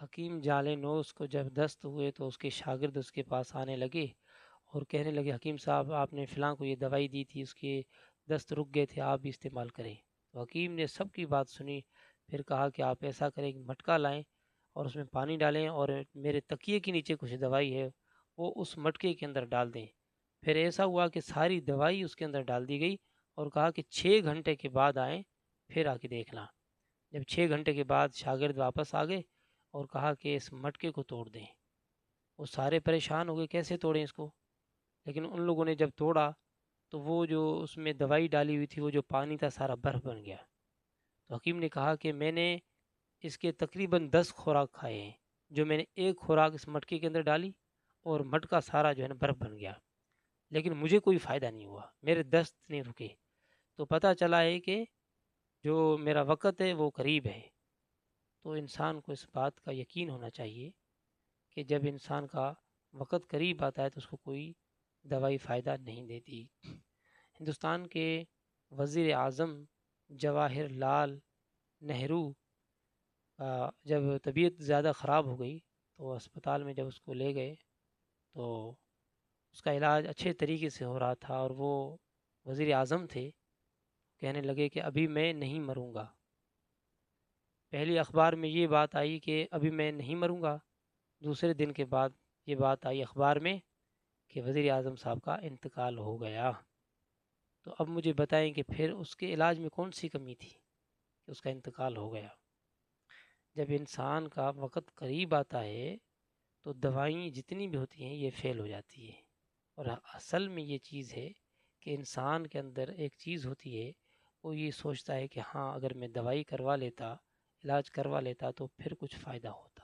حکیم جالینوس کو جب دست ہوئے تو اس کے شاگرد اس کے پاس آنے لگے اور کہنے لگے حکیم صاحب آپ نے فلاں کو یہ دوائی دی تھی، اس کے دست رک گئے تھے، آپ بھی استعمال کریں۔ تو حکیم نے سب کی بات سنی، پھر کہا کہ آپ ایسا کریں کہ مٹکا لائیں اور اس میں پانی ڈالیں اور میرے تکیے کے نیچے کچھ دوائی ہے وہ اس مٹکے کے اندر ڈال دیں۔ پھر ایسا ہوا کہ ساری دوائی اس کے اندر ڈال دی گئی اور کہا کہ 6 گھنٹے کے بعد آئیں، پھر آ کے دیکھنا۔ جب 6 گھنٹے کے بعد شاگرد واپس آ گئے اور کہا کہ اس مٹکے کو توڑ دیں۔ وہ سارے پریشان ہو گئے کیسے توڑیں اس کو، لیکن ان لوگوں نے جب توڑا تو وہ جو اس میں دوائی ڈالی ہوئی تھی وہ جو پانی تھا سارا برف بن گیا۔ تو حکیم نے کہا کہ میں نے اس کے تقریباً 10 خوراک کھائے ہیں، جو میں نے ایک خوراک اس مٹکے کے اندر ڈالی اور مٹکا سارا جو ہے نا برف بن گیا، لیکن مجھے کوئی فائدہ نہیں ہوا، میرے دست نہیں رکے۔ تو پتہ چلا ہے کہ جو میرا وقت ہے وہ قریب ہے۔ تو انسان کو اس بات کا یقین ہونا چاہیے کہ جب انسان کا وقت قریب آتا ہے تو اس کو کوئی دوائی فائدہ نہیں دیتی۔ ہندوستان کے وزیر اعظم جواہر لال نہرو جب طبیعت زیادہ خراب ہو گئی تو اسپتال میں جب اس کو لے گئے تو اس کا علاج اچھے طریقے سے ہو رہا تھا اور وہ وزیر اعظم تھے، کہنے لگے کہ ابھی میں نہیں مروں گا۔ پہلی اخبار میں یہ بات آئی کہ ابھی میں نہیں مروں گا، دوسرے دن کے بعد یہ بات آئی اخبار میں کہ وزیر اعظم صاحب کا انتقال ہو گیا۔ تو اب مجھے بتائیں کہ پھر اس کے علاج میں کون سی کمی تھی کہ اس کا انتقال ہو گیا؟ جب انسان کا وقت قریب آتا ہے تو دوائیں جتنی بھی ہوتی ہیں یہ فیل ہو جاتی ہیں، اور اصل میں یہ چیز ہے کہ انسان کے اندر ایک چیز ہوتی ہے، وہ یہ سوچتا ہے کہ ہاں اگر میں دوائی کروا لیتا، علاج کروا لیتا تو پھر کچھ فائدہ ہوتا۔